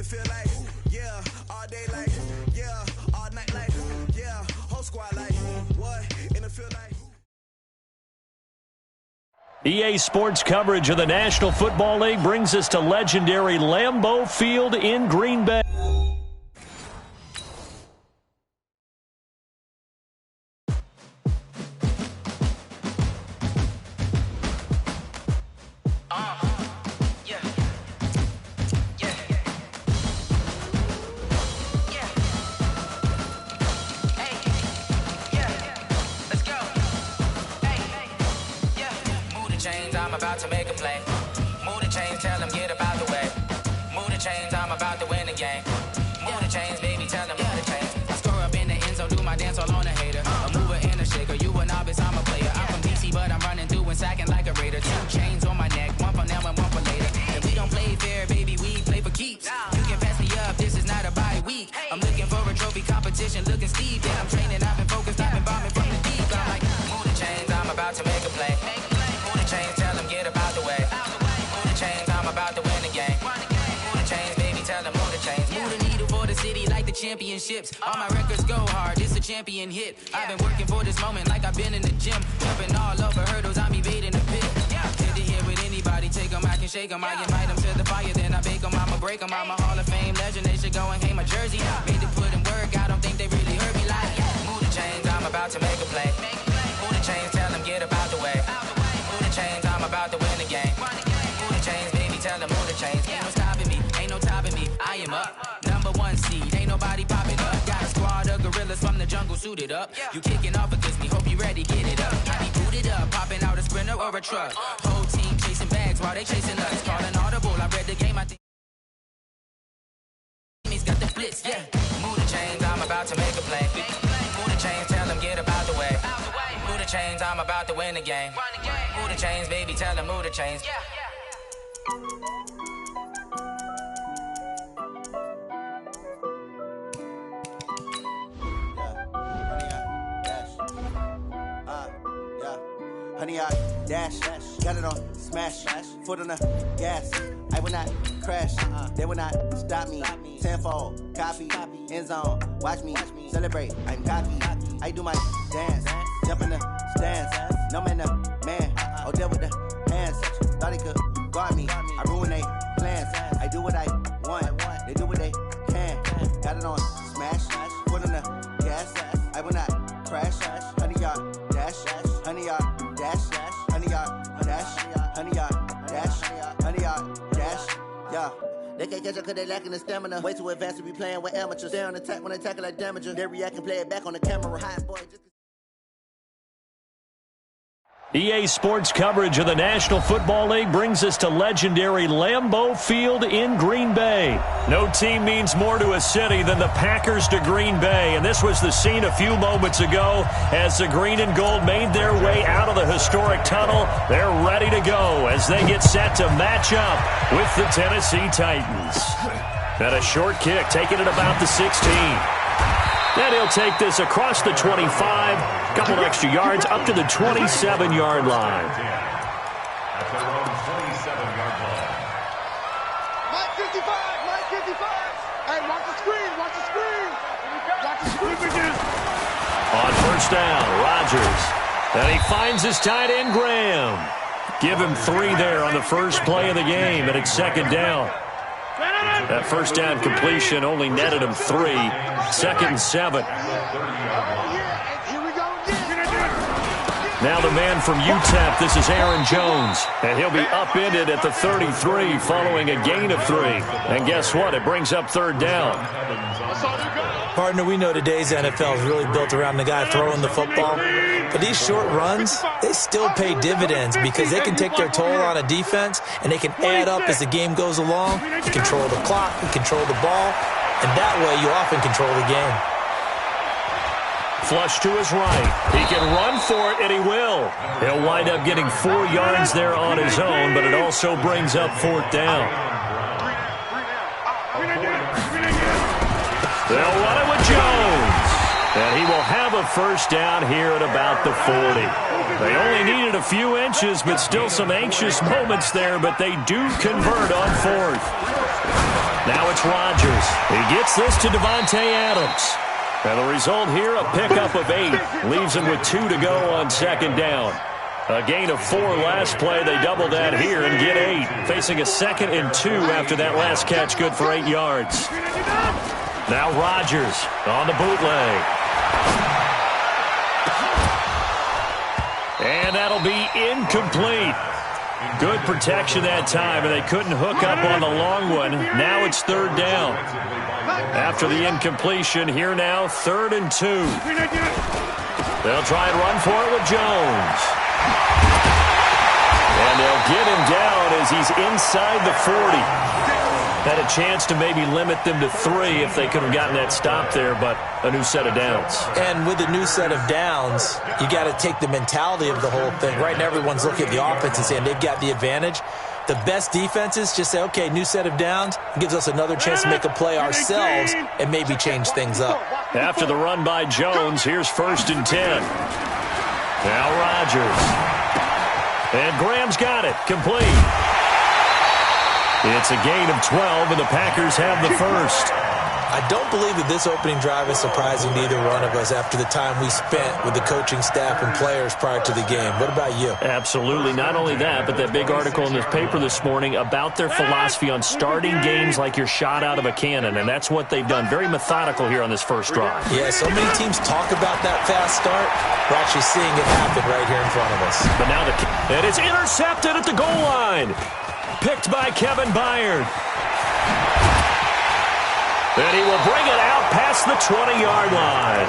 feel like, yeah, all day like, yeah, all night like, yeah, whole squad like, what, in the field like. EA Sports coverage of the National Football League brings us to legendary Lambeau Field in Green Bay. I'm about to make a play. Move the chains, tell them get up out the way. Move the chains, I'm about to win the game. Move the chains, baby, tell them move the chains. I score up in the end zone, do my dance all on a hater. A mover and a shaker, you a novice, I'm a player. I'm from DC, but I'm running through and sacking like a raider. 2 chains on my neck, one for now and one for later. And we don't play fair, baby, we play for keeps. You can pass me up, this is not a bye week. I'm looking for a trophy competition, looking steep. Yeah, I'm training, I've been focused, I've been bombing from the deep. I'm like, move the chains, I'm about to make a play. Move the chains, tell them get up out the way. Move the chains, I'm about to win the game. Move the chains, baby, tell them move the chains. Move the needle for the city like the championships. All my records go hard, it's a champion hit. I've been working for this moment like I've been in the gym. Jumping all over hurdles, I'm evading the pit. Head to head with anybody, take them, I can shake them. I invite them to the fire, then I bake them, I'ma break them. I'm a Hall of Fame legend, they should go and hang my jersey. Made to put in work, I don't think they really heard me like, move the chains, I'm about to make a play. Move the chains, tell them get up out the way. Move the chains, I'm about to win the game. Move the chains, baby, tell them move the chains. Ain't no stopping me, ain't no topping me. I am up, #1 seed, ain't nobody popping up. Got a squad of gorillas from the jungle suited up. You kicking off against me, hope you ready, get it up. I be booted up, popping out a sprinter or a truck. Whole team chasing bags while they chasing us. Calling audible, I read the game, I think he's got the blitz, yeah. Move the chains, I'm about to make a play. Move the chains, tell them get up out the way. Move the chains, I'm about to win the game. Move the chains, baby, tell them move the chains. Honey, I dash, got it on smash, foot on the gas. I will not crash, they will not stop me. Tenfold, copy, end zone, watch me celebrate. I'm cocky, I do my dance, jump in the stands. No man, the man, oh, there with the hands. Thought he could guard me, I ruin they plans. I do what I want, they do what they can. Got it on smash, foot on the gas. I will not crash, honey, y'all dash, honey, y'all dash, honey, y'all dash, honey, y'all dash, honey, y'all dash, yeah. They can't catch up cause they lacking the stamina. Way too advanced to be playing with amateurs. Stay on attack when they tackle like damager. They react and play it back on the camera. Hot boy, just EA Sports coverage of the National Football League brings us to legendary Lambeau Field in Green Bay. No team means more to a city than the Packers to Green Bay, and this was the scene a few moments ago as the green and gold made their way out of the historic tunnel. They're ready to go as they get set to match up with the Tennessee Titans. And a short kick taken at about the 16. And he'll take this across the 25, a couple of extra yards up to the 27-yard line. At their own 27-yard line. Line 55. Hey, watch the screen. Watch the screen. On first down, Rodgers. And he finds his tight end, Graham. Give him 3 there on the first play of the game, and it's second down. That first down completion only netted him 3. Second and 7. Now the man from UTEP, this is Aaron Jones. And he'll be upended at the 33 following a gain of 3. And guess what? It brings up third down. Partner, we know today's NFL is really built around the guy throwing the football. But these short runs, they still pay dividends because they can take their toll on a defense and they can add up as the game goes along. You control the clock, you control the ball, and that way you often control the game. Flush to his right. He can run for it, and he will. He'll wind up getting 4 yards there on his own, but it also brings up fourth down. They'll run it with Jones. And he will have a first down here at about the 40. They only needed a few inches, but still some anxious moments there, but they do convert on fourth. Now it's Rodgers. He gets this to Devontae Adams. And the result here, a pickup of 8. Leaves him with 2 to go on second down. A gain of 4 last play. They double that here and get 8. Facing a 2nd and 2 after that last catch, good for 8 yards. Now Rodgers on the bootleg. And that'll be incomplete. Good protection that time, and they couldn't hook up on the long one. Now it's 3rd down. After the incompletion, here now, 3rd and 2. They'll try and run for it with Jones. And they'll get him down as he's inside the 40. Had a chance to maybe limit them to 3 if they could have gotten that stop there, but a new set of downs. And with a new set of downs, you got to take the mentality of the whole thing. Right now, everyone's looking at the offense and saying they've got the advantage. The best defenses just say, okay, new set of downs, gives us another chance to make a play ourselves and maybe change things up. After the run by Jones, here's 1st and 10. Now Rodgers. And Graham's got it. Complete. It's a gain of 12, and the Packers have the first. I don't believe that this opening drive is surprising to either one of us after the time we spent with the coaching staff and players prior to the game. What about you? Absolutely. Not only that, but that big article in this paper this morning about their philosophy on starting games like you're shot out of a cannon, and that's what they've done. Very methodical here on this first drive. Yeah, so many teams talk about that fast start. We're actually seeing it happen right here in front of us. But now and it's intercepted at the goal line. Picked by Kevin Byard. And he will bring it out past the 20-yard line.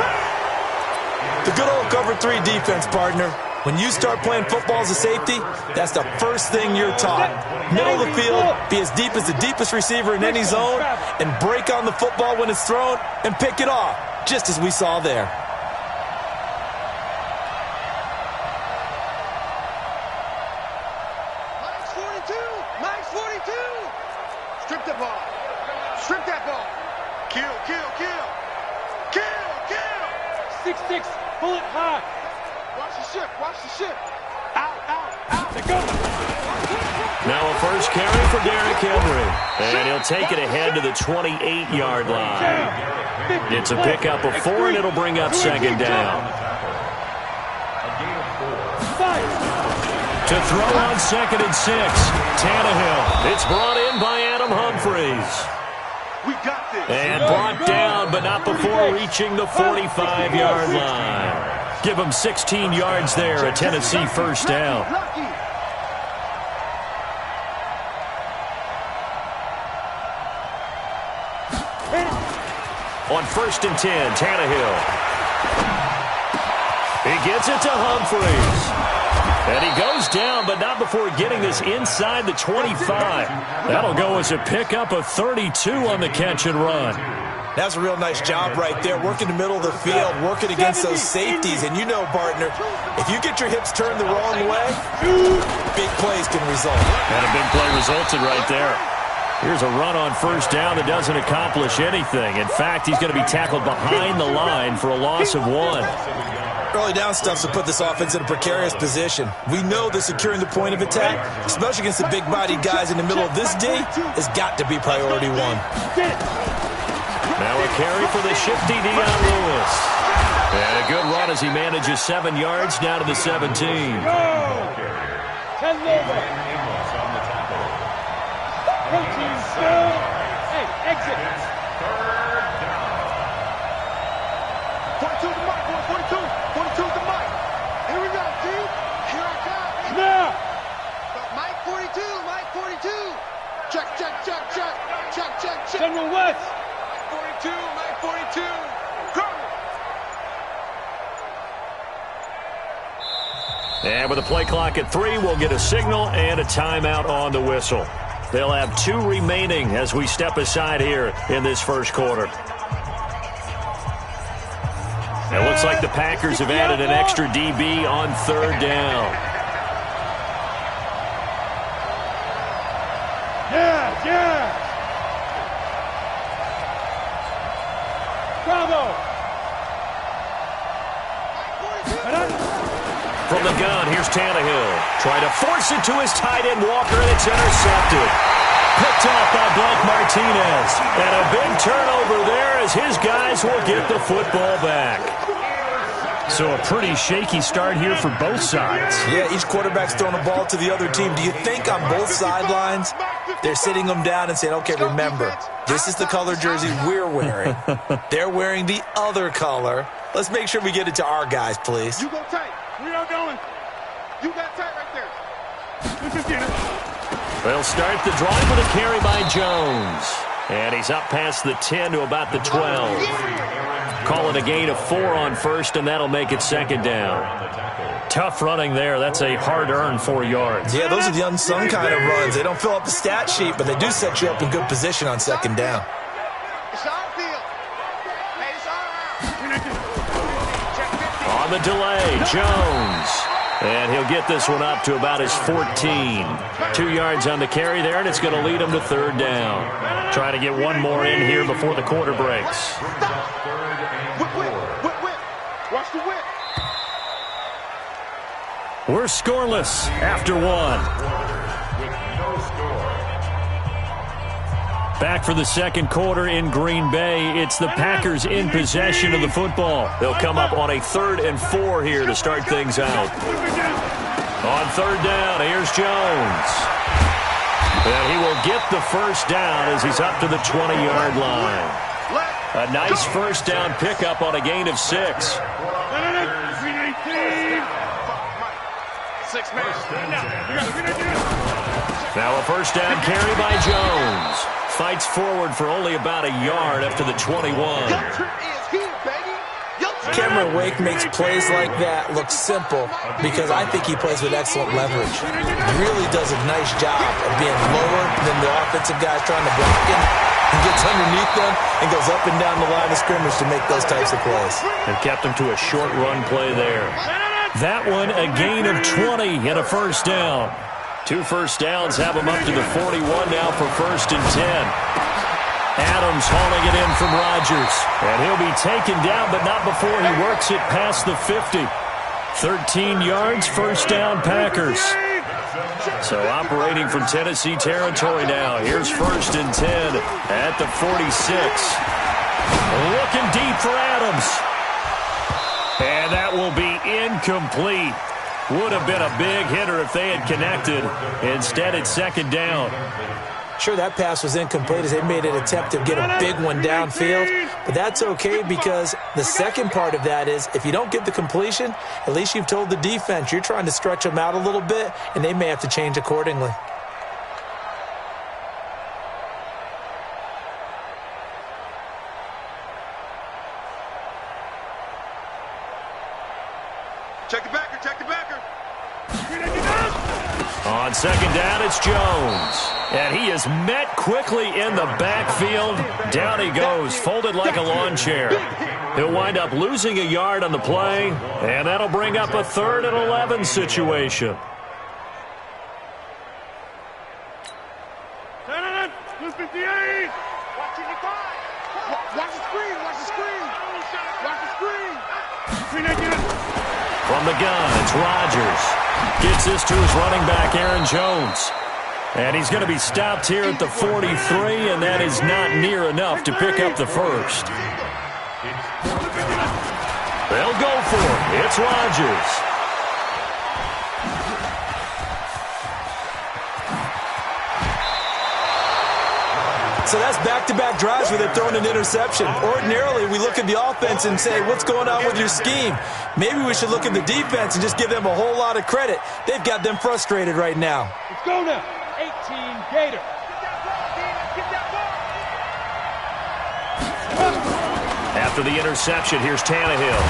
The good old cover 3 defense, partner. When you start playing football as a safety, that's the first thing you're taught. Middle of the field, be as deep as the deepest receiver in any zone, and break on the football when it's thrown and pick it off, just as we saw there. Max 42. Strip the ball. Strip that ball. Kill, kill, kill. Kill, kill. 6-6. Pull it high. Watch the ship. Watch the ship. Out, out, out. They go. Now a first carry for Derrick Henry. And he'll take it ahead to the 28-yard line. It's a pickup of 4, and it'll bring up 2nd down. To throw on 2nd and 6. Tannehill. It's brought in by Adam Humphries. We got this. And brought down, but not before reaching the 45-yard line. Give him 16 yards there, a Tennessee first down. On 1st and 10, Tannehill. He gets it to Humphries. And he goes down, but not before getting this inside the 25. That'll go as a pickup of 32 on the catch and run. That's a real nice job right there, working the middle of the field, working against those safeties. And you know, partner, if you get your hips turned the wrong way, big plays can result. And a big play resulted right there. Here's a run on 1st down that doesn't accomplish anything. In fact, he's going to be tackled behind the line for a loss of 1. Early down stuff to put this offense in a precarious position. We know that securing the point of attack, especially against the big-bodied guys in the middle of this D, has got to be priority 1. Now a carry for the shifty Dion Lewis. And a good run as he manages 7 yards down to the 17. 10 over. Protein still. Hey, exit. 42 to Mike, 42. 42 to Mike. Here we go, T. Here I come. Now. Mike 42, Mike 42. Check, check, check, check. Check, check, check. General West. Mike 42, Mike 42. Go. And with a play clock at 3, we'll get a signal and a timeout on the whistle. They'll have 2 remaining as we step aside here in this first quarter. It looks like the Packers have added an extra DB on 3rd down. Yeah, yeah. Bravo. From the gun, here's Tannehill. Trying to force it to his tight end, Walker, and it's intercepted. Picked off by Blake Martinez. And a big turnover there as his guys will get the football back. So a pretty shaky start here for both sides. Yeah, each quarterback's throwing a ball to the other team. Do you think on both sidelines they're sitting them down and saying, okay, remember, this is the color jersey we're wearing. They're wearing the other color. Let's make sure we get it to our guys, please. You go tight. We are going. You got tight right there. They'll start the drive with a carry by Jones. And he's up past the 10 to about the 12. Calling a gain of 4 on first, and that'll make it second down. Tough running there. That's a hard-earned 4 yards. Yeah, those are the unsung kind of runs. They don't fill up the stat sheet, but they do set you up in good position on second down. It's our field. Hey, it's our On the delay, Jones. And he'll get this one up to about his 14. 2 yards on the carry there, and it's going to lead him to third down. Trying to get one more in here before the quarter breaks. Watch the whip. We're scoreless after 1. Back for the second quarter in Green Bay. It's the Packers in possession of the football. They'll come up on a 3rd and 4 here to start things out. On third down, here's Jones. And he will get the first down as he's up to the 20-yard line. A nice first down pickup on a gain of 6. Now a first down carry by Jones. Fights forward for only about a yard up to the 21. Cameron Wake makes plays like that look simple because I think he plays with excellent leverage. Really does a nice job of being lower than the offensive guys trying to block him. He gets underneath them and goes up and down the line of scrimmage to make those types of plays. And kept him to a short run play there. That one, a gain of 20 and a first down. 2 first downs have him up to the 41 now for 1st and 10. Adams hauling it in from Rodgers. And he'll be taken down, but not before he works it past the 50. 13 yards, first down Packers. So operating from Tennessee territory now. Here's 1st and 10 at the 46. Looking deep for Adams. And that will be incomplete. Would have been a big hitter if they had connected. Instead, it's second down. Sure, that pass was incomplete as they made an attempt to get a big one downfield. But that's okay because the second part of that is if you don't get the completion, at least you've told the defense you're trying to stretch them out a little bit, and they may have to change accordingly. Check the backer, check the backer. On second down, it's Jones. And he is met quickly in the backfield. Down he goes, folded like a lawn chair. He'll wind up losing a yard on the play, and that'll bring up a 3rd and 11 situation. Watch the screen, watch the screen. Watch the screen. From the gun, it's Rodgers. Gets this to his running back, Aaron Jones. And he's going to be stopped here at the 43, and that is not near enough to pick up the first. They'll go for it. It's Rodgers. So that's back-to-back drives where they're throwing an interception. Ordinarily, we look at the offense and say, what's going on with your scheme? Maybe we should look at the defense and just give them a whole lot of credit. They've got them frustrated right now. Let's go now. 18 Gator. After the interception, here's Tannehill.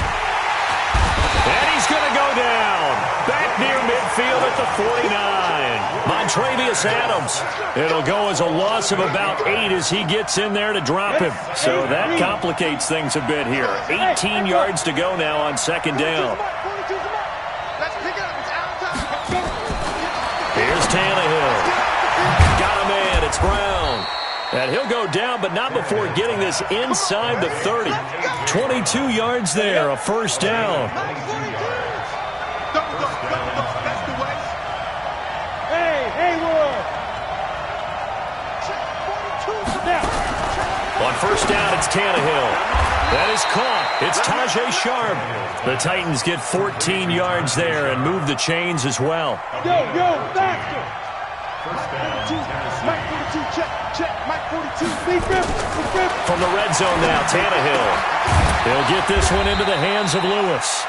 And he's going to go down. Back near midfield at the 49. Montrevious Adams. It'll go as a loss of about 8 as he gets in there to drop him. So that complicates things a bit here. 18 yards to go now on second down. Here's Tannehill. Got a man. It's Brown. And he'll go down, but not before getting this inside the 30. 22 yards there, a first down. On first down, it's Tannehill. That is caught. It's Tajay Sharp. The Titans get 14 yards there and move the chains as well. Yo, faster. First down, Mike 42, check. Mike 42, big rip. From the red zone now, Tannehill. He'll get this one into the hands of Lewis.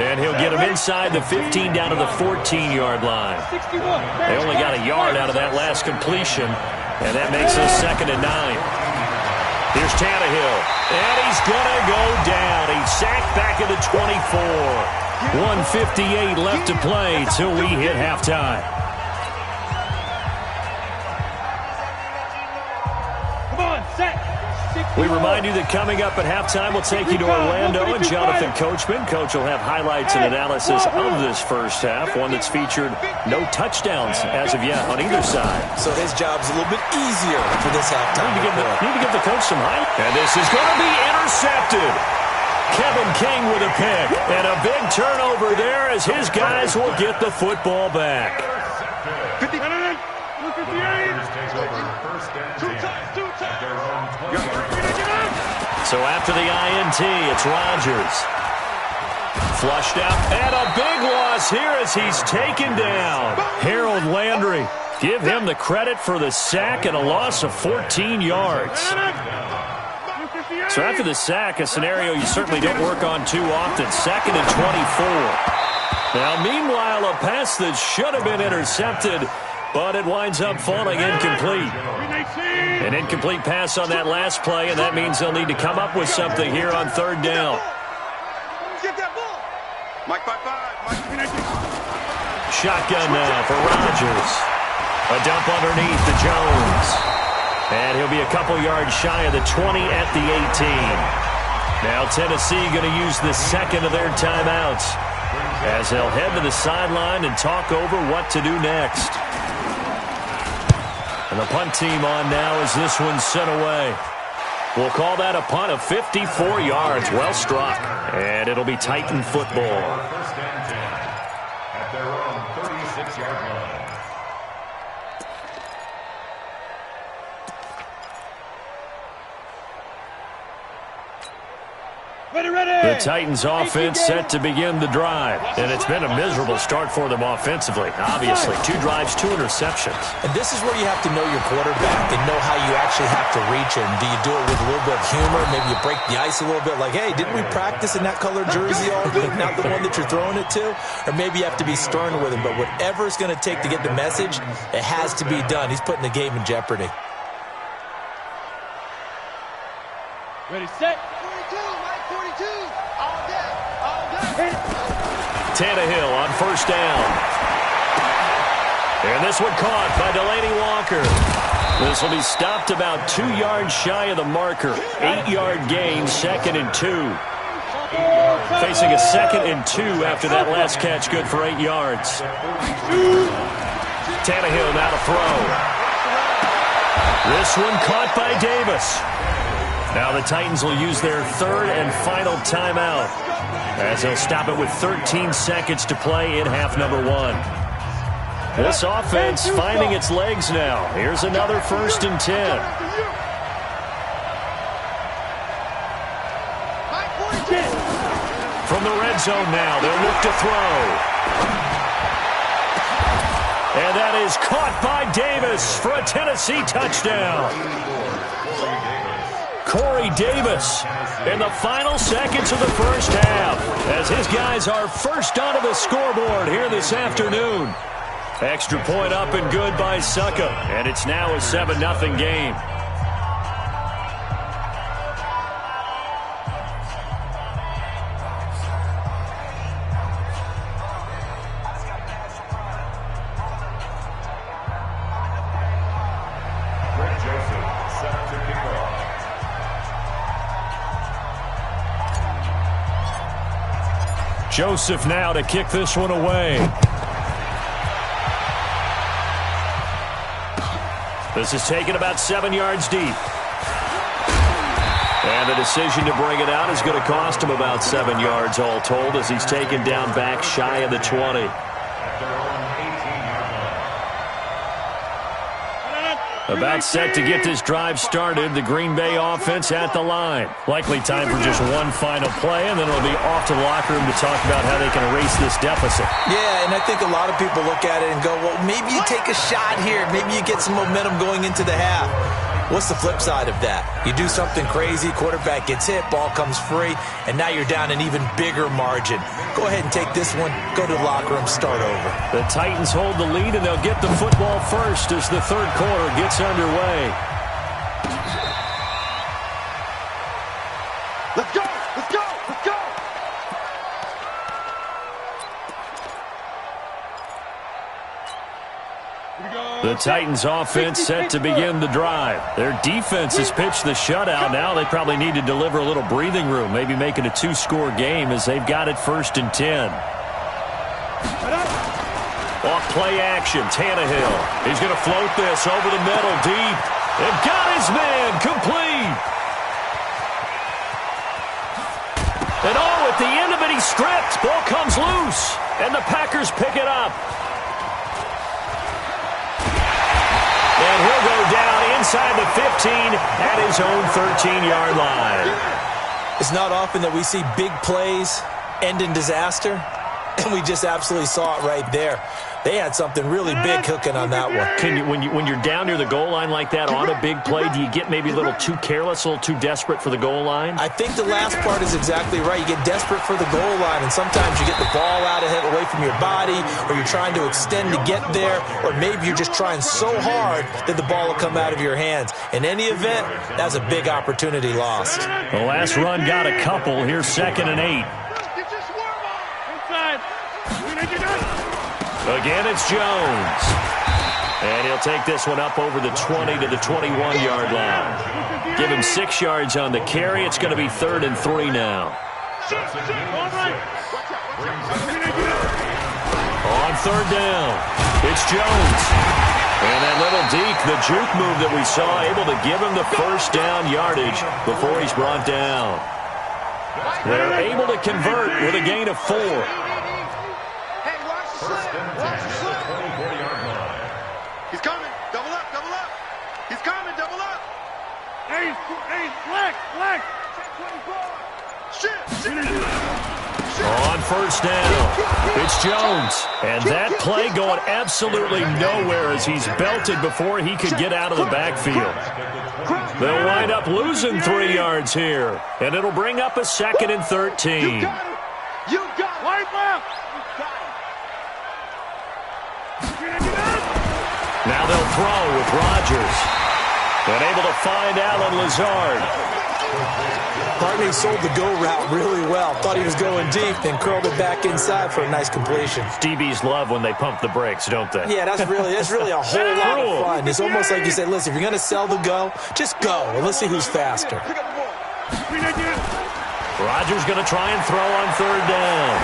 And he'll get him inside the 15 down to the 14-yard line. They only got a yard out of that last completion, and that makes us 2nd and 9. Here's Tannehill, and he's going to go down. He's sacked back at the 24. 1:58 left to play till we hit halftime. Come on, set. We remind you that coming up at halftime, we'll take you to Orlando and Jonathan Coachman. Coach will have highlights and analysis of this first half, one that's featured no touchdowns as of yet on either side. So his job's a little bit easier for this halftime. Need to give the coach some hype. And this is going to be intercepted. Kevin King with a pick. And a big turnover there as his guys will get the football back. 50. 58. takes over first and 10. At their own 20. So after the INT, it's Rodgers. Flushed out, and a big loss here as he's taken down. Harold Landry, give him the credit for the sack and a loss of 14 yards. So after the sack, a scenario you certainly don't work on too often. 2nd and 24. Now, meanwhile, a pass that should have been intercepted, but it winds up falling incomplete. An incomplete pass on that last play, and that means they'll need to come up with something here on 3rd down. Shotgun now for Rodgers. A dump underneath to Jones. And he'll be a couple yards shy of the 20 at the 18. Now Tennessee going to use the second of their timeouts as they'll head to the sideline and talk over what to do next. And the punt team on now as this one's sent away. We'll call that a punt of 54 yards. Well struck. And it'll be Titan football. First and 10 at their own 36-yard line. The Titans offense set to begin the drive. And it's been a miserable start for them offensively. Obviously, 2 drives, 2 interceptions. And this is where you have to know your quarterback and know how you actually have to reach him. Do you do it with a little bit of humor? Maybe you break the ice a little bit like, hey, didn't we practice in that colored jersey all week? Not the one that you're throwing it to? Or maybe you have to be stern with him. But whatever it's going to take to get the message, it has to be done. He's putting the game in jeopardy. Ready, set. 42, Mike 42. All day. Tannehill on first down. And this one caught by Delaney Walker. This will be stopped about 2 yards shy of the marker. 8-yard gain, 2nd and 2. Facing a 2nd and 2 after that last catch, good for 8 yards. Tannehill now to throw. This one caught by Davis. Now the Titans will use their 3rd and final timeout as they'll stop it with 13 seconds to play in half number 1. This offense finding its legs now. Here's another 1st and 10. From the red zone now, they'll look to throw. And that is caught by Davis for a Tennessee touchdown. Corey Davis in the final seconds of the first half as his guys are first onto the scoreboard here this afternoon. Extra point up and good by Succa, and it's now a 7-0 game. Joseph now to kick this one away. This is taken about 7 yards deep. And the decision to bring it out is going to cost him about 7 yards all told as he's taken down back shy of the 20. About set to get this drive started. The Green Bay offense at the line. Likely time for just one final play, and then it'll be off to the locker room to talk about how they can erase this deficit. Yeah, and I think a lot of people look at it and go, well, maybe you take a shot here. Maybe you get some momentum going into the half. What's the flip side of that? You do something crazy, quarterback gets hit, ball comes free, and now you're down an even bigger margin. Go ahead and take this one, go to the locker room, start over. The Titans hold the lead, and they'll get the football first as the third quarter gets underway. Let's go! Let's go! Let's go! The Titans offense set to begin the drive. Their defense has pitched the shutout. Now they probably need to deliver a little breathing room, maybe make it a two-score game as they've got it 1st and 10. Off play action, Tannehill. He's going to float this over the middle, deep. They've got his man, complete. And at the end of it, he's stripped. Ball comes loose, and the Packers pick it up. And he'll go down inside the 15 at his own 13-yard line. It's not often that we see big plays end in disaster, and we just absolutely saw it right there. They had something really big cooking on that one. When you're down near the goal line like that on a big play, do you get maybe a little too careless, a little too desperate for the goal line? I think the last part is exactly right. You get desperate for the goal line, and sometimes you get the ball out ahead away from your body, or you're trying to extend to get there, or maybe you're just trying so hard that the ball will come out of your hands. In any event, that's a big opportunity lost. The last run got a couple. Here's 2nd and 8. Again, it's Jones. And he'll take this one up over the 20 to the 21-yard line. Give him 6 yards on the carry. It's going to be 3rd and 3 now. On 3rd down, it's Jones. And that little deke, the juke move that we saw, able to give him the 1st down yardage before he's brought down. They're able to convert with a gain of 4. He's coming. Double up, double up. He's coming, double up. Hey, flex. Shit. On 1st down, it's Jones. And that play going absolutely nowhere as he's belted before he could get out of the backfield. They'll wind up losing 3 yards here. And it'll bring up a 2nd and 13. You got it. Right left. Now they'll throw with Rodgers. And able to find Allen Lazard. Barney sold the go route really well. Thought he was going deep, then curled it back inside for a nice completion. DBs love when they pump the brakes, don't they? Yeah, that's really a whole lot of fun. It's almost like you say, listen, if you're going to sell the go, just go. And let's see who's faster. Rodgers going to try and throw on 3rd down.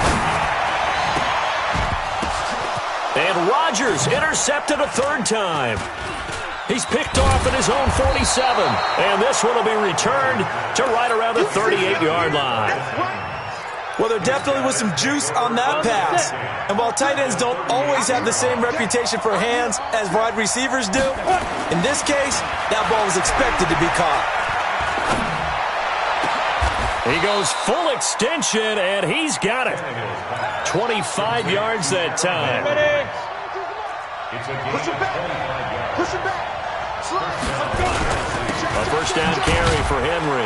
And Rodgers intercepted a 3rd time. He's picked off at his own 47. And this one will be returned to right around the 38-yard line. Well, there definitely was some juice on that pass. And while tight ends don't always have the same reputation for hands as wide receivers do, in this case, that ball was expected to be caught. He goes full extension, and he's got it. 25 yards that time. Push it back. Push it back. A 1st down carry for Henry.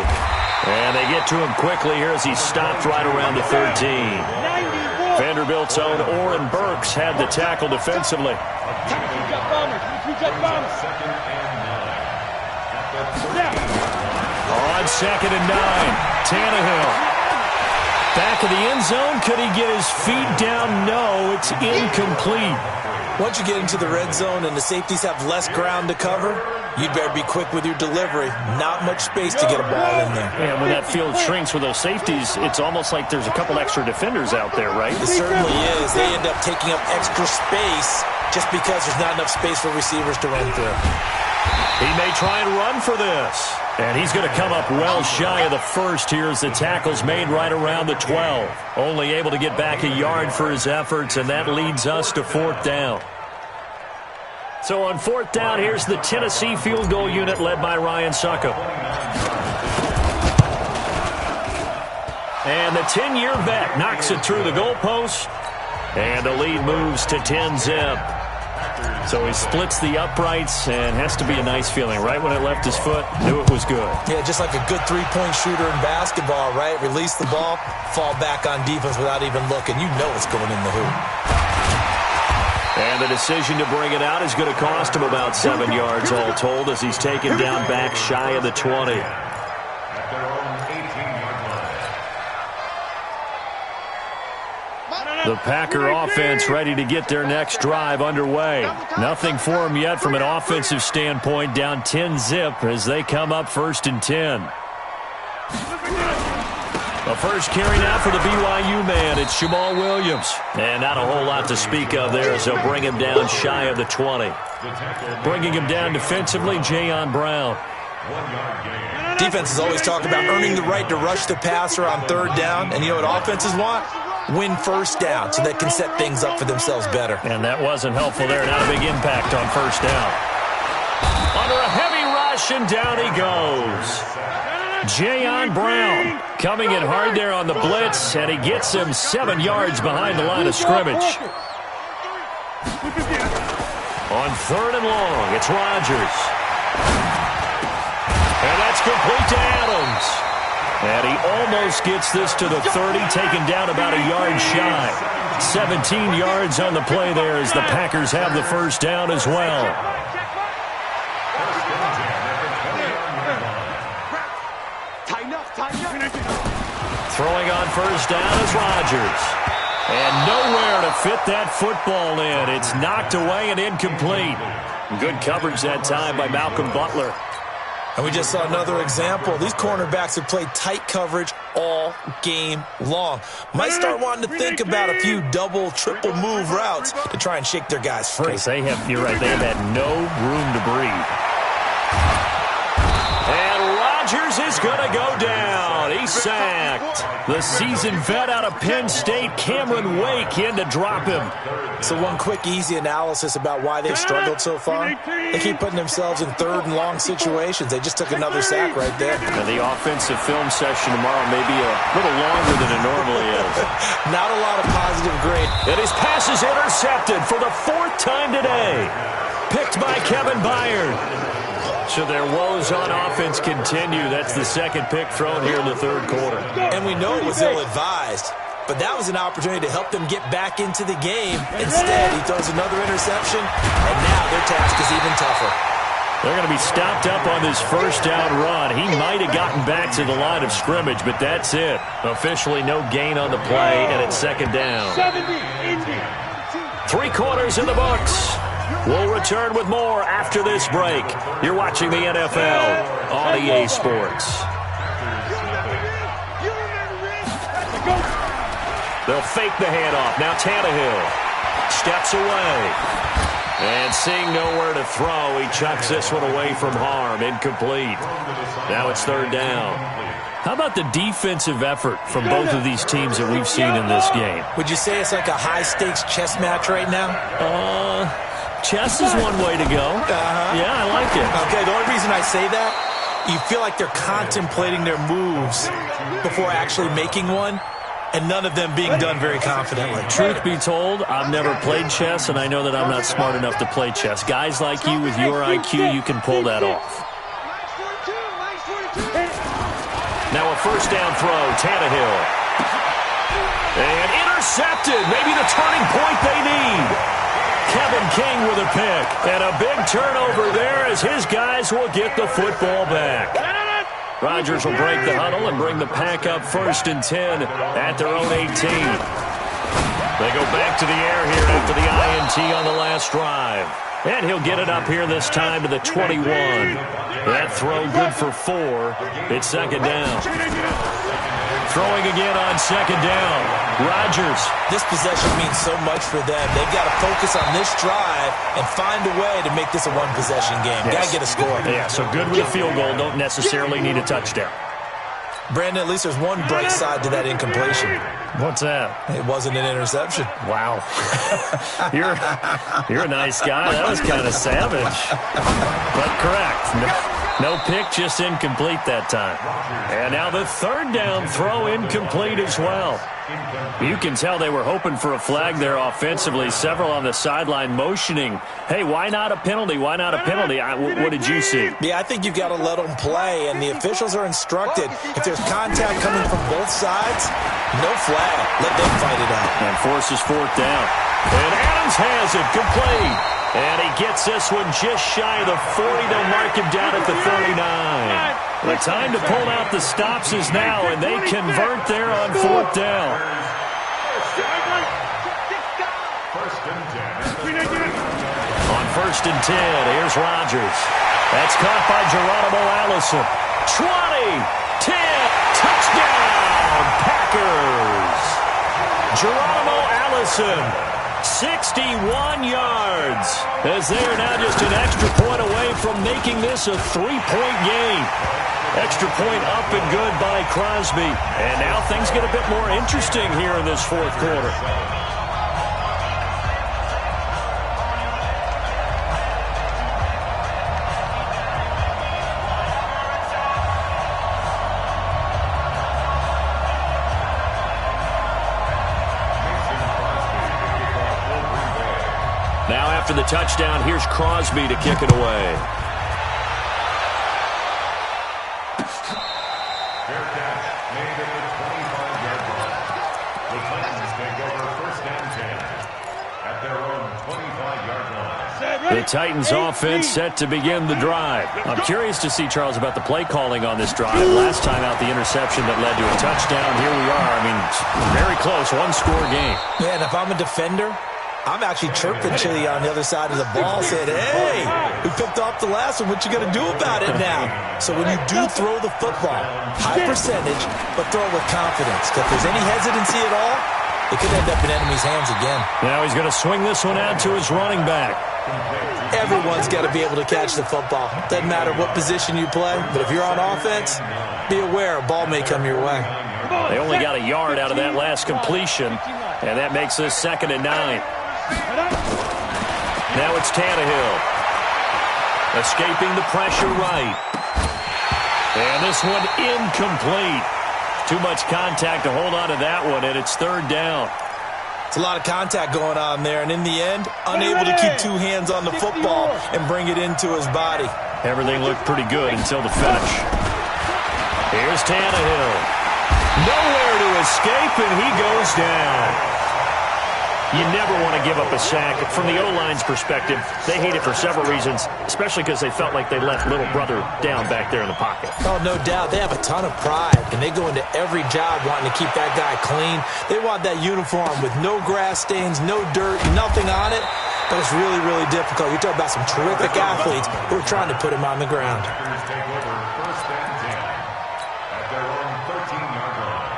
And they get to him quickly here as he stopped right around the 13. Vanderbilt's own Oren Burks had the tackle defensively. On 2nd and 9, Tannehill. Back of the end zone. Could he get his feet down? No, it's incomplete. Once you get into the red zone and the safeties have less ground to cover, you'd better be quick with your delivery. Not much space to get a ball in there. And when that field shrinks with those safeties, it's almost like there's a couple extra defenders out there, right? It certainly is. They end up taking up extra space just because there's not enough space for receivers to run through. He may try and run for this. And he's going to come up well shy of the 1st here as the tackle's made right around the 12. Only able to get back a yard for his efforts, and that leads us to 4th down. So on 4th down, here's the Tennessee field goal unit led by Ryan Suckup. And the 10-year vet knocks it through the goalpost. And the lead moves to 10-zip. So he splits the uprights, and has to be a nice feeling. Right when it left his foot, knew it was good. Yeah, just like a good three-point shooter in basketball, right? Release the ball, fall back on defense without even looking. You know it's going in the hoop. And the decision to bring it out is going to cost him about 7 yards all told, as he's taken down back shy of the 20. The Packer offense ready to get their next drive underway. Nothing for them yet from an offensive standpoint, down 10-zip as they come up 1st and 10. The first carry now for the BYU man. It's Jamal Williams. And not a whole lot to speak of there as they'll bring him down shy of the 20. Bringing him down defensively, Jayon Brown. Defenses always talk about earning the right to rush the passer on 3rd down. And you know what offenses want? Win 1st down so they can set things up for themselves better. And that wasn't helpful there. Not a big impact on 1st down. Under a heavy rush, and down he goes. Jayon Brown coming in hard there on the blitz, and he gets him 7 yards behind the line of scrimmage. On 3rd and long, it's Rodgers. And that's complete to Adams. And he almost gets this to the 30, taken down about a yard shy. 17 yards on the play there as the Packers have the 1st down as well. Throwing on 1st down is Rodgers. And nowhere to fit that football in. It's knocked away and incomplete. Good coverage that time by Malcolm Butler. And we just saw another example. These cornerbacks have played tight coverage all game long. Might start wanting to think about a few double, triple move routes to try and shake their guys free. They have, you're right, they have had no room to breathe. And Rodgers is going to go down. He's sacked. The seasoned vet out of Penn State, Cameron Wake, in to drop him. So one quick, easy analysis about why they've struggled so far. They keep putting themselves in 3rd and long situations. They just took another sack right there. And the offensive film session tomorrow may be a little longer than it normally is. Not a lot of positive grade. And his pass is intercepted for the 4th time today. Picked by Kevin Byard. So their woes on offense continue. That's the 2nd pick thrown here in the 3rd quarter. And we know it was ill-advised. But that was an opportunity to help them get back into the game. Instead, he throws another interception, and now their task is even tougher. They're going to be stopped up on this 1st down run. He might have gotten back to the line of scrimmage, but that's it. Officially no gain on the play, and it's 2nd down. 3 quarters in the books. We'll return with more after this break. You're watching the NFL on EA Sports. They'll fake the handoff. Now Tannehill steps away. And seeing nowhere to throw, he chucks this one away from harm. Incomplete. Now it's 3rd down. How about the defensive effort from both of these teams that we've seen in this game? Would you say it's like a high-stakes chess match right now? Chess is one way to go. Yeah, I like it. Okay, the only reason I say that, you feel like they're contemplating their moves before actually making one, and none of them being done very confidently. Truth be told, I've never played chess, and I know that I'm not smart enough to play chess. Guys like you with your IQ, you can pull that off. Now a 1st down throw, Tannehill. And intercepted, maybe the turning point they need. Kevin King with a pick. And a big turnover there as his guys will get the football back. Rodgers will break the huddle and bring the Pack up 1st and 10 at their own 18. They go back to the air here after the INT on the last drive. And he'll get it up here this time to the 21. That throw good for 4. It's 2nd down. Throwing again on 2nd down. Rodgers. This possession means so much for them. They've got to focus on this drive and find a way to make this a one-possession game. Yes. Got to get a score. Yeah, so good with a field goal. Don't necessarily need a touchdown. Brandon, at least there's one bright side to that incompletion. What's that? It wasn't an interception. Wow. You're a nice guy. That was kind of savage. But correct. No pick, just incomplete that time. And now the third down throw incomplete as well. You can tell they were hoping for a flag there offensively. Several on the sideline motioning, hey, why not a penalty? Why not a penalty? What did you see? Yeah, I think you've got to let them play, and the officials are instructed. If there's contact coming from both sides, no flag. Let them fight it out. And forces fourth down. And Adams has it complete. And he gets this one just shy of the 40. They'll mark him down at the 39. The time to pull out the stops is now, and they convert there on fourth down. On first and 10, here's Rodgers. That's caught by Geronimo Allison. 20, 10, touchdown, Packers. Geronimo Allison, 61 yards, as they are now just an extra point away from making this a 3-point game. Extra point up and good by Crosby. And now things get a bit more interesting here in this fourth quarter. Now after the touchdown, here's Crosby to kick it away. Fair catch made at the 25-yard line. The Titans take over first and 10 at their own 25-yard line. The Titans offense set to begin the drive. I'm curious to see, Charles, about the play calling on this drive. Last time out, the interception that led to a touchdown. Here we are. I mean, very close, one-score game. Yeah, and if I'm a defender, I'm actually chirping Chili on the other side of the ball, saying, hey, we picked off the last one. What you going to do about it now? So when you do throw the football, high percentage, but throw it with confidence. Because if there's any hesitancy at all, it could end up in enemy's hands again. Now he's going to swing this one out to his running back. Everyone's got to be able to catch the football. Doesn't matter what position you play, but if you're on offense, be aware a ball may come your way. They only got a yard out of that last completion, and that makes this 2nd and 9. Now it's Tannehill. Escaping the pressure right. And this one incomplete. Too much contact to hold on to that one, and it's 3rd down. It's a lot of contact going on there, and in the end, unable to keep two hands on the football and bring it into his body. Everything looked pretty good until the finish. Here's Tannehill. Nowhere to escape, and he goes down. You never want to give up a sack. From the O-line's perspective, they hate it for several reasons, especially because they felt like they let little brother down back there in the pocket. Oh, no doubt. They have a ton of pride, and they go into every job wanting to keep that guy clean. They want that uniform with no grass stains, no dirt, nothing on it. But it's really, really difficult. You're talking about some terrific athletes who are trying to put him on the ground. Take over first and 10 at their own 13-yard line.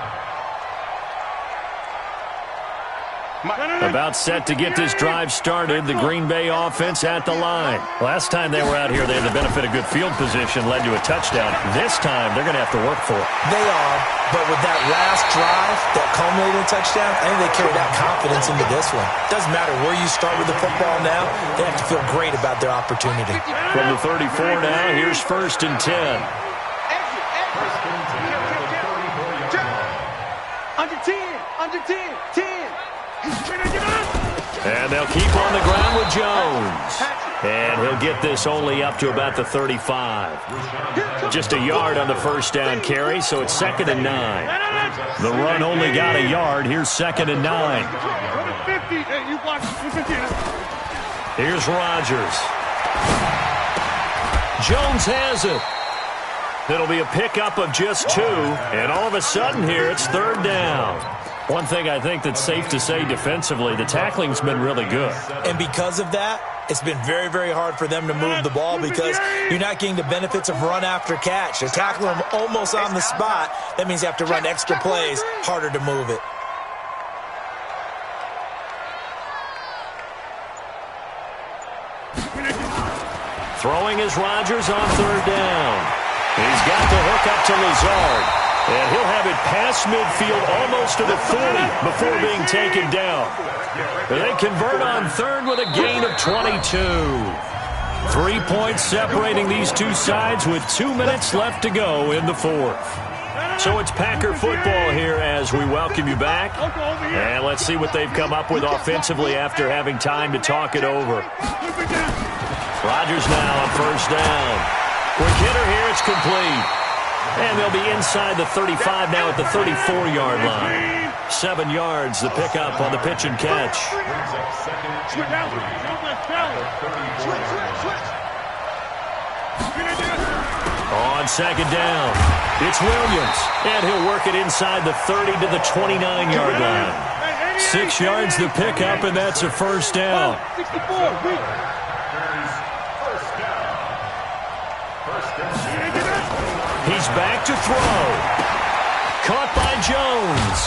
About set to get this drive started, the Green Bay offense at the line. Last time they were out here, they had the benefit of good field position, led to a touchdown. This time, they're going to have to work for it. They are, but with that last drive that culminated in a touchdown, I think they carry that confidence into this one. Doesn't matter where you start with the football now, they have to feel great about their opportunity. From the 34 now, here's 1st and 10. First and 10 at the 34-yard line. Under 10, under 10, 10. And they'll keep on the ground with Jones. And he'll get this only up to about the 35. Just a yard on the first down carry, so it's 2nd and 9. The run only got a yard. Here's 2nd and 9. Here's Rodgers. Jones has it. It'll be a pickup of just 2. And all of a sudden here, it's 3rd down. One thing I think that's safe to say defensively, the tackling's been really good. And because of that, it's been very, very hard for them to move the ball because you're not getting the benefits of run after catch. They're tackling them almost on the spot. That means you have to run extra plays, harder to move it. Throwing is Rodgers on 3rd down. He's got the hook up to Lazard. And he'll have it past midfield almost to the 40 before being taken down. They convert on third with a gain of 22. 3 points separating these two sides with 2 minutes left to go in the fourth. So it's Packer football here as we welcome you back. And let's see what they've come up with offensively after having time to talk it over. Rodgers now on first down. Quick hitter here, it's complete. And they'll be inside the 35 now at the 34-yard line. 7 yards, the pickup on the pitch and catch. On second down, it's Williams. And he'll work it inside the 30 to the 29-yard line. 6 yards, the pickup, and that's a first down. He's back to throw. Caught by Jones.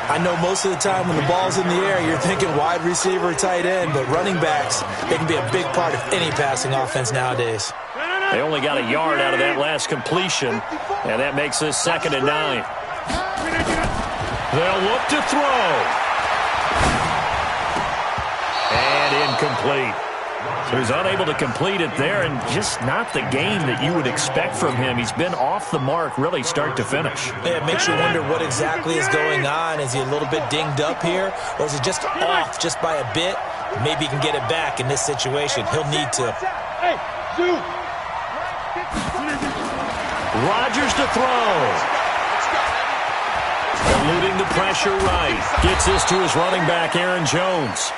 I know most of the time when the ball's in the air, you're thinking wide receiver, tight end, but running backs, they can be a big part of any passing offense nowadays. They only got a yard out of that last completion, and that makes this 2nd and 9. They'll look to throw. And incomplete. So he's unable to complete it there, and just not the game that you would expect from him. He's been off the mark really start to finish. Yeah, it makes you wonder what exactly is going on. Is he a little bit dinged up here, or is it just off just by a bit? Maybe he can get it back in this situation. He'll need to. Rodgers to throw. Eluding the pressure right. Gets this to his running back, Aaron Jones.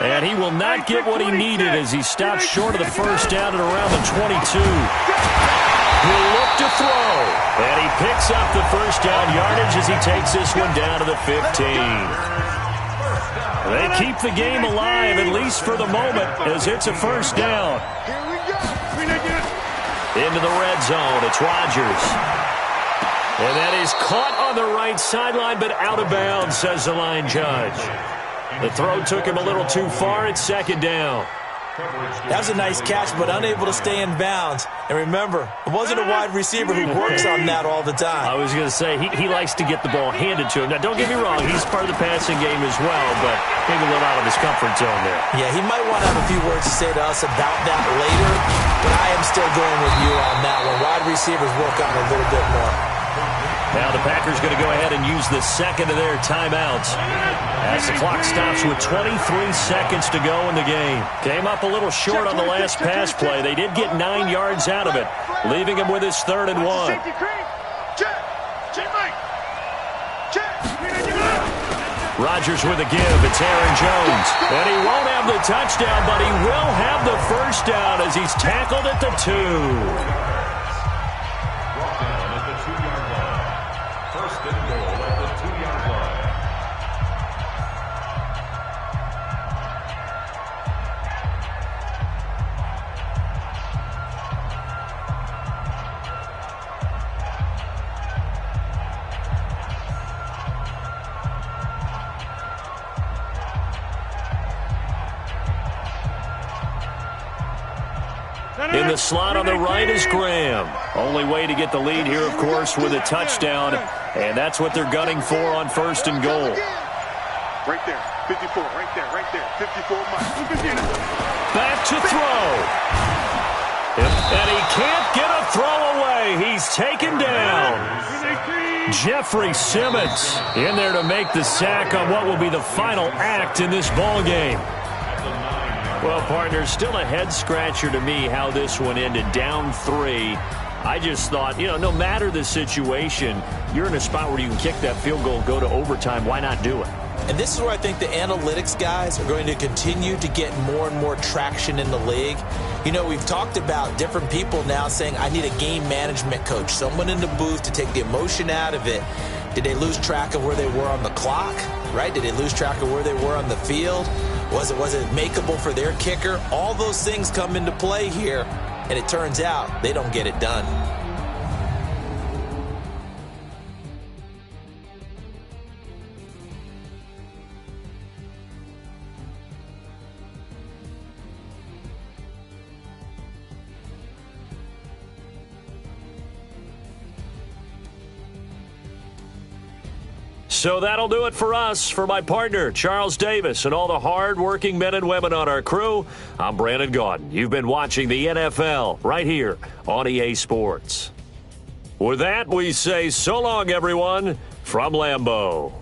And he will not get what he needed as he stops short of the first down at around the 22. He'll look to throw. And he picks up the first down yardage as he takes this one down to the 15. They keep the game alive, at least for the moment, as it's a first down. Into the red zone, it's Rodgers. And that is caught on the right sideline, but out of bounds, says the line judge. The throw took him a little too far. It's 2nd down. That was a nice catch, but unable to stay in bounds. And remember, it wasn't a wide receiver who works on that all the time. I was going to say, he likes to get the ball handed to him. Now, don't get me wrong. He's part of the passing game as well, but maybe a little out of his comfort zone there. Yeah, he might want to have a few words to say to us about that later, but I am still going with you on that one. Wide receivers work on it a little bit more. Now the Packers going to go ahead and use the second of their timeouts as the clock stops with 23 seconds to go in the game. Came up a little short on the last pass play. They did get 9 yards out of it, leaving him with his 3rd and 1. Rodgers with a give. It's Aaron Jones. And he won't have the touchdown, but he will have the first down as he's tackled at the 2. In the slot on the right is Graham. Only way to get the lead here, of course, with a touchdown. And that's what they're gunning for on 1st and goal. Right there, 54, right there, 54 miles. Back to throw. And he can't get a throw away. He's taken down. Jeffrey Simmons in there to make the sack on what will be the final act in this ball game. Well, partner, still a head-scratcher to me how this one ended, down 3. I just thought, no matter the situation, you're in a spot where you can kick that field goal, go to overtime. Why not do it? And this is where I think the analytics guys are going to continue to get more and more traction in the league. We've talked about different people now saying, I need a game management coach, someone in the booth to take the emotion out of it. Did they lose track of where they were on the clock, right? Did they lose track of where they were on the field? Was it makeable for their kicker? All those things come into play here, and it turns out they don't get it done. So that'll do it for us. For my partner, Charles Davis, and all the hard-working men and women on our crew, I'm Brandon Gaudin. You've been watching the NFL right here on EA Sports. With that, we say so long, everyone, from Lambeau.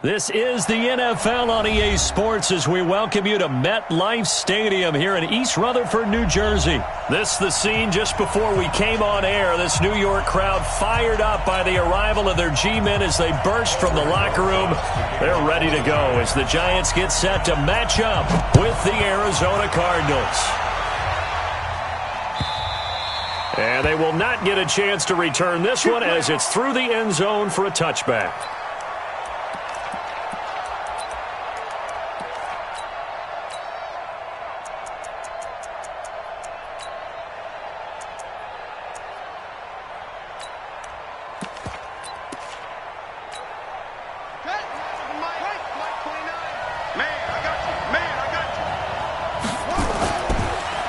This is the NFL on EA Sports as we welcome you to MetLife Stadium here in East Rutherford, New Jersey. This the scene just before we came on air. This New York crowd fired up by the arrival of their G-men as they burst from the locker room. They're ready to go as the Giants get set to match up with the Arizona Cardinals. And they will not get a chance to return this one as it's through the end zone for a touchback.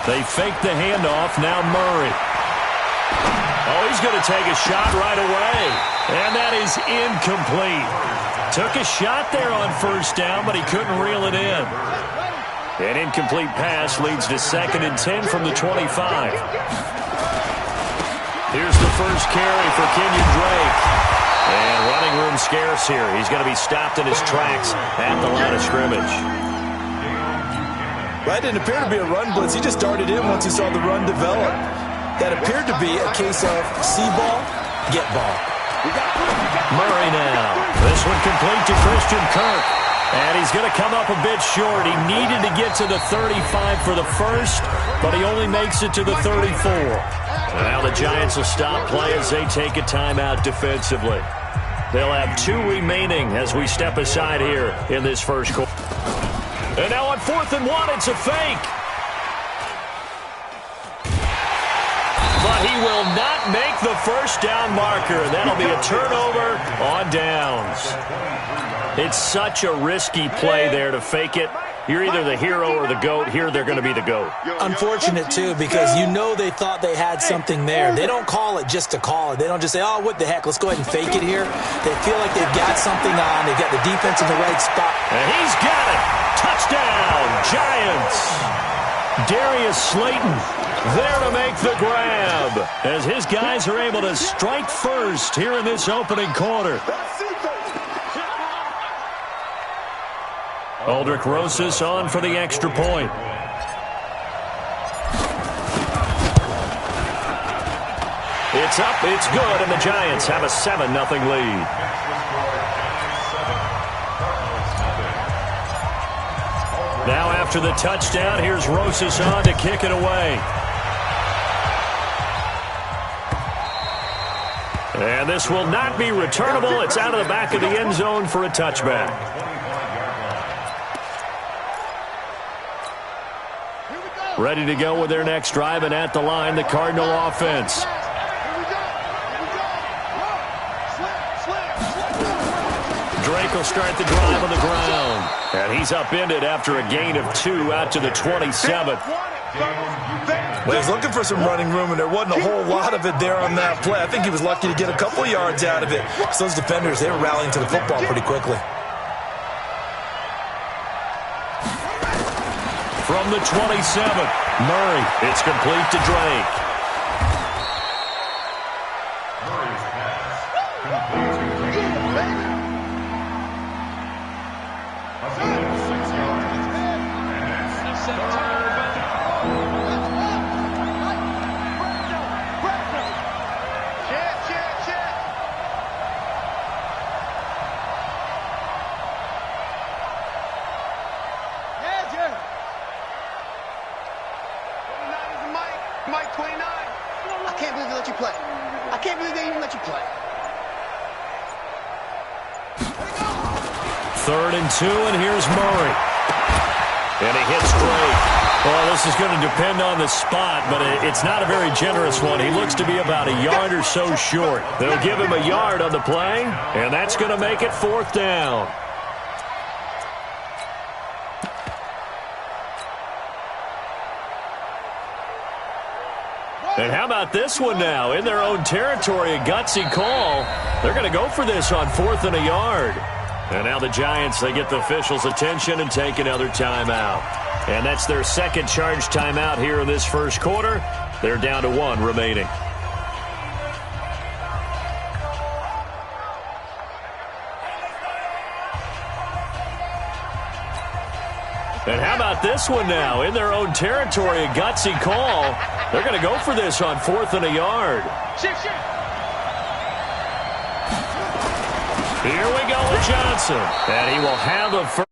They fake the handoff. Now Murray. Oh, he's going to take a shot right away. And that is incomplete. Took a shot there on first down, but he couldn't reel it in. An incomplete pass leads to 2nd and 10 from the 25. Here's the first carry for Kenyon Drake. And running room scarce here. He's going to be stopped in his tracks at the line of scrimmage. That didn't appear to be a run blitz. He just darted in once he saw the run develop. That appeared to be a case of see ball, get ball. Murray now. This one complete to Christian Kirk. And he's going to come up a bit short. He needed to get to the 35 for the first, but he only makes it to the 34. Now the Giants will stop play as they take a timeout defensively. They'll have 2 remaining as we step aside here in this first quarter. And now on 4th and 1, it's a fake. But he will not make the first down marker. That'll be a turnover on downs. It's such a risky play there to fake it. You're either the hero or the GOAT. Here, they're going to be the GOAT. Unfortunate, too, because you know they thought they had something there. They don't call it just to call it. They don't just say, oh, what the heck, let's go ahead and fake it here. They feel like they've got something on. They've got the defense in the right spot. And he's got it. Touchdown, Giants. Darius Slayton there to make the grab as his guys are able to strike first here in this opening quarter. Aldrich Rosas on for the extra point. It's up, it's good, and the Giants have a 7-0 lead. Now after the touchdown, here's Rosas on to kick it away. And this will not be returnable. It's out of the back of the end zone for a touchback. Ready to go with their next drive, and at the line, the Cardinal offense. Drake will start the drive on the ground. And he's upended after a gain of 2 out to the 27th. Well, he's looking for some running room, and there wasn't a whole lot of it there on that play. I think he was lucky to get a couple yards out of it. So those defenders, they were rallying to the football pretty quickly. From the 27th, Murray. It's complete to Drake. Murray's pass complete to Drake. A gain of 6 yards. And it's third down. Mike 29. I can't believe they let you play. I can't believe they even let you play. 3rd and 2, and here's Murray. And he hits Drake. Well, this is going to depend on the spot, but it's not a very generous one. He looks to be about a yard or so short. They'll give him a yard on the play, and that's going to make it 4th down. And how about this one now? In their own territory, a gutsy call. They're going to go for this on 4th and a yard. And now the Giants, they get the officials' attention and take another timeout. And that's their second charge timeout here in this first quarter. They're down to 1 remaining. And how about this one now? In their own territory, a gutsy call. They're going to go for this on 4th and a yard. Here we go with Johnson. And he will have the